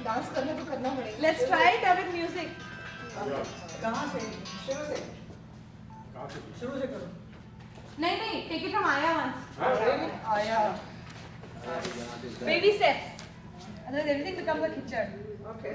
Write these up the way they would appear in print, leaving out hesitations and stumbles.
Dance करने तो करना पड़ेगा. Let's try it with music. कहाँ से? शुरू से. शुरू से करो. नहीं, take it from Aya once. आया. Baby steps. Otherwise everything becomes a kitchen. Okay.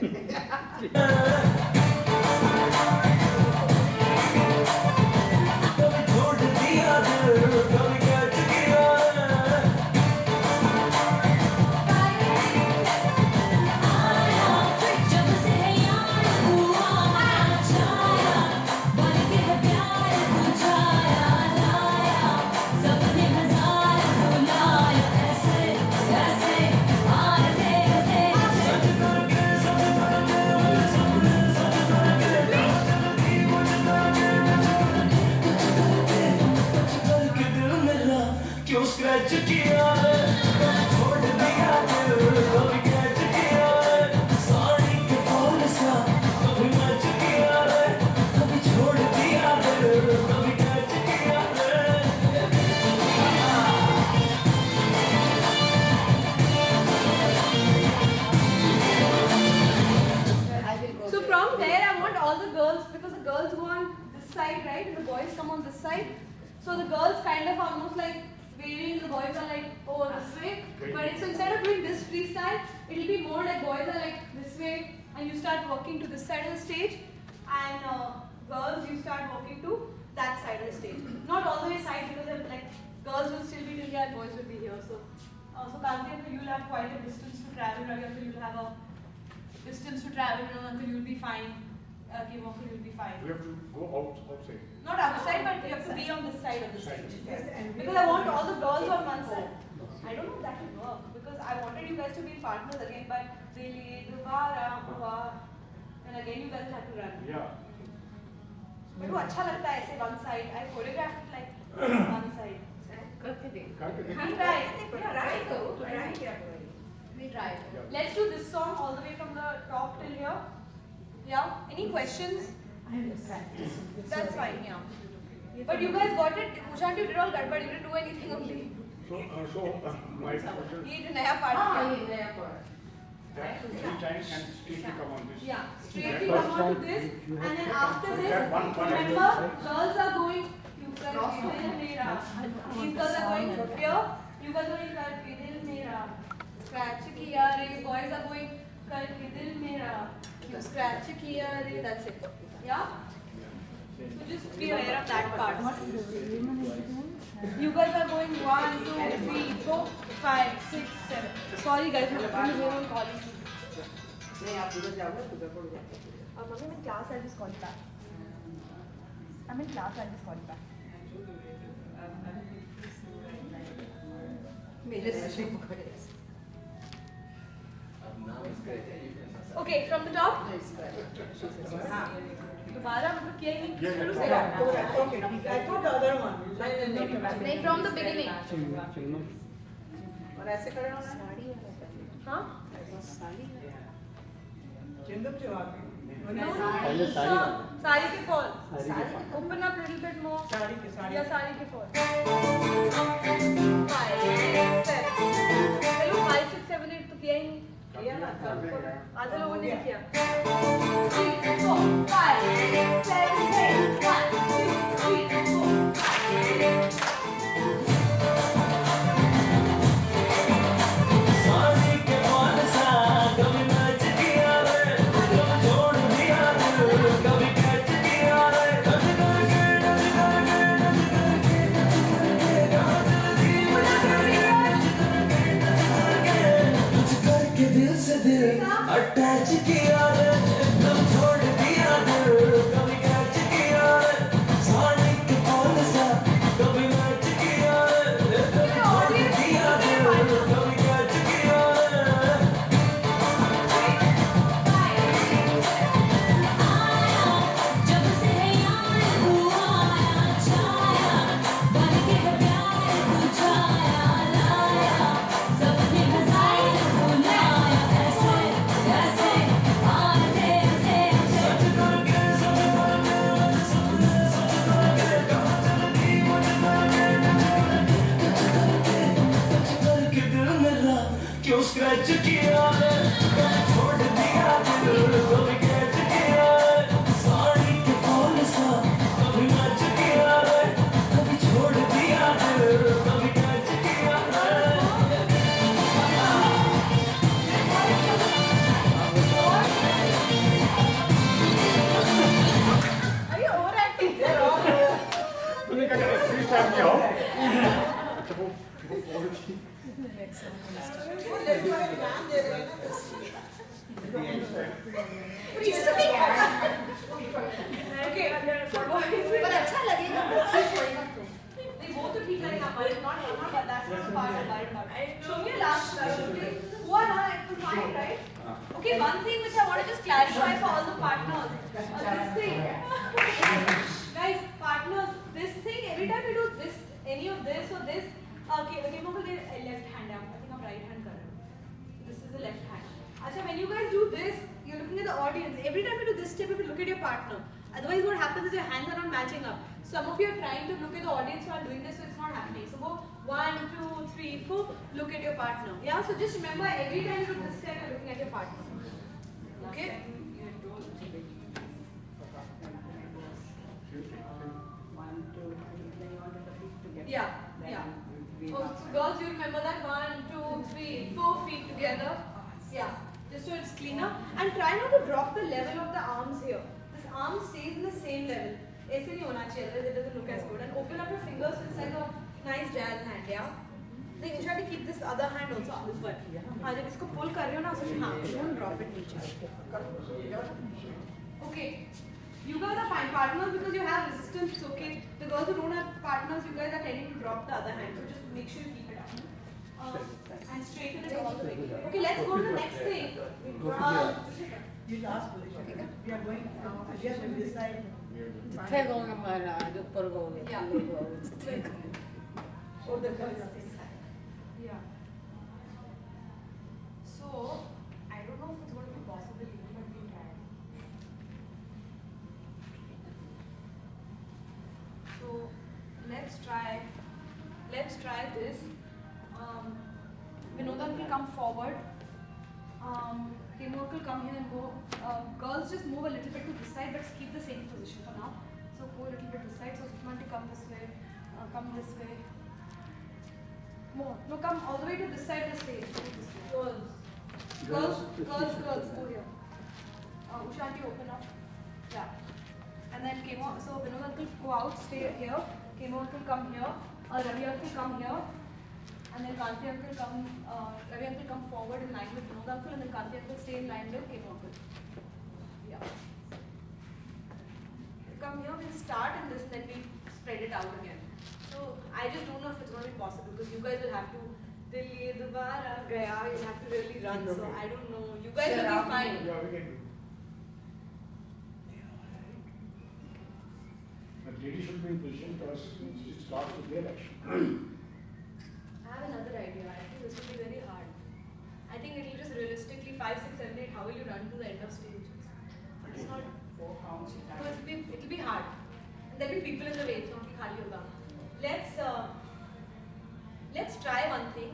So from there I want all the girls, because the girls go on this side, right? And the boys come on this side. So the girls kind of almost like waving, the boys are like over this way. But so instead of doing this freestyle, it'll be more like boys are like this way and you start walking to this side of the stage, and girls you start walking to that side of the stage. Not all the way side, because like girls will still be till here and boys will be here. So Kanti, you'll have quite a distance to travel, right? You'll have a distance to travel, until you'll be fine. You'll be fine. We have to go outside. Not outside, but you have to be on this side of the stage. Because I want all the girls on one side. I don't know if that will work, because I wanted you guys to be partners again, but really, and again you guys have to run. Yeah. But वो अच्छा लगता है ऐसे one side. I choreographed it like one side. करके देख. We try. Try करो. Try क्या करो. We try. Let's do this song all the way from the top till here. Yeah. Any questions? That's fine. Yeah. But you guys got it. Ushan, you did all gadbad. You didn't do anything only. So my question. ये नया part हाँ है. ये नया part. That three times and straight come on this. Yeah. Straight we come on to this, and then after this, That one remember, girls are going. You guys are going mera. These girls are going here. You guys are going kar ke dil mera. Scratch kiya re. Boys are going kar ke dil mera. You scratch kiya re. That's it. Yeah. So just be aware of that part. You guys are going 1, 2, 3, 4, 5, 6, 7. Sorry guys, I'm calling you. नहीं आप उधर जाओगे तो उधर पड़ जाओगे. Mummy, I'm in class. I'll just call you back. I'm in class. I'll just call you back. मेरे से शुरू करें. Okay, from the top. हाँ. दोबारा मतलब किया ही नहीं. Yeah, शुरू yeah. से. Okay. I thought the other one. नहीं, from the beginning. और ऐसे करना ना. हाँ? चिंदम जो आगे. No, साड़ी के fall. Open up little bit more. Sari के साड़ी. या साड़ी के fall. 5, 6, 7. चलो 5, 6, 7, 8 तो किया ही नहीं. किया ना था. आधा लोगों ने नहीं किया. 3, 4, 5, 6, 7, 8. 1, 2, 3, 4, 5. अटैच किया रे, एकदम छोड़ दिया दिल, कभी कैच किया Are you overacting? 그러니까 freestyle 저거 quality. Okay, पर अच्छा लगेगा नहीं वो तो ठीक लगेगा हमारे not but that's not part of our part. Show me your last okay. Who are not fine, right? Okay, one thing which I want to just clarify for all the partners. This thing, guys, partners, this thing every time you do this, any of this or this, okay, Mokul left hand up. I think I'm right hand कर रहा हूँ. This is the left hand. Acha, when you guys do this, you're looking at the audience. Every time you do this step, you have to look at your partner. Otherwise, what happens is your hands are not matching up. Some of you are trying to look at the audience while doing this, so it's not happening. So go 1, 2, 3, 4. Look at your partner. Yeah. So just remember, every time you do this step, you're looking at your partner. Okay. Yeah. Yeah. Oh, so girls, you remember that 1, 2, 3, 4 feet together. Yeah. Just so it's cleaner. And try not to drop the level of the arms here. This arm stays in the same level. ऐसे नहीं होना चाहिए, otherwise it doesn't look as good. And open up your fingers so it's like a nice jazz hand, yeah. Then you try to keep this other hand also open. हाँ जब इसको pull कर रहे हो ना उसमें हाँ don't drop it नीचे. Okay. You guys are fine partners because you have resistance. It's okay. The girls who don't have partners, you guys are tending to drop the other hand. So just make sure you keep it up. And straighten it all the way. Okay, let's go to the next thing. You last position. We are going now. Just on this side. जिथे गो ना महाराज ऊपर गो Yeah. Or the girls. Yeah. So, I don't know if it's going to be possible even, but we'll try. So, let's try this. Vinoda will come forward. Kemok will come here and go. Girls just move a little bit to this side, but keep the same position for now. So go a little bit this side. So Sushman to come this way. Come this way. More. No, come all the way to this side of the stage. This way. Girls, go here. Ushanti, open up. Yeah. And then Kemo, so Vinod uncle go out, stay here. Kemo uncle come here. Ravi uncle come here. And then Kanti uncle come, Ravi uncle come forward in line with Vinod uncle, and then Kanti uncle stay in line with Kemo uncle. Yeah. Come here, we'll start in this, then we spread it out again. So I just don't know if it's going to be possible because you guys will have to Dil ye dobara gaya, you'll have to really run. So I don't know. You guys will be fine. Yeah, we can do. The lady should be in position because it starts with their action. I have another idea. I think this will be very hard. I think it'll just realistically 5, 6, 7, 8. How will you run to the end of stage? It's not. 4 counts. No, it'll be hard. And there'll be people in the way. It's not like khali hoga. Let's try one thing.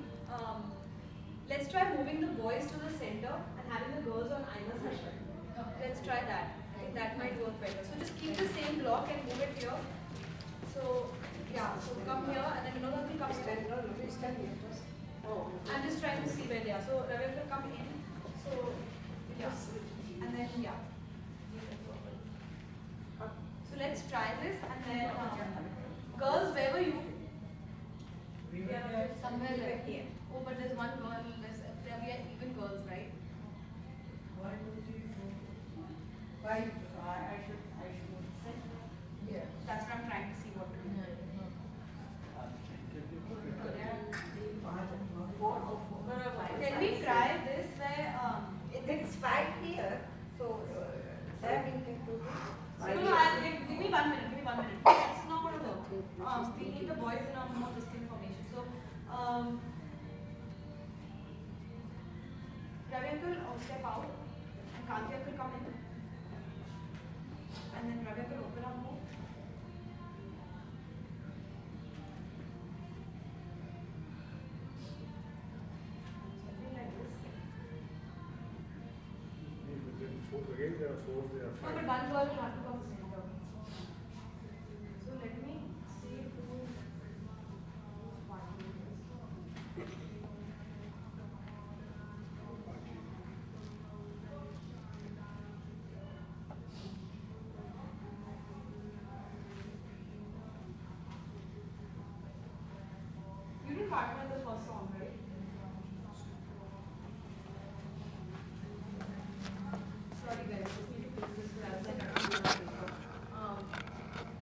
Let's try moving the boys to the center and having the girls on either side. Let's try that. I think that might work better. So just keep the same block and move it here. So yeah, so come here and then Vinod will come here. Oh. I'm just trying to see where they are. So Ravi will come in. So yeah, and then yeah. So let's try this and then girls, where were you? Yeah, Somewhere like here. Oh, but there's one girl. We are even girls, right? 1, 2, 3, 4, 5. I should sit. Yeah. That's what I'm trying to see what to do. Can we try this where It's 5 here, so Sam can do give me 1 minute. It's not going to work. We need the boys in a more distinct formation. So Ravi uncle step out and Kanti uncle come in. And then Ravi uncle open up more. Something like this. Again, there are four, there are No, five. but one girl will have to come the same.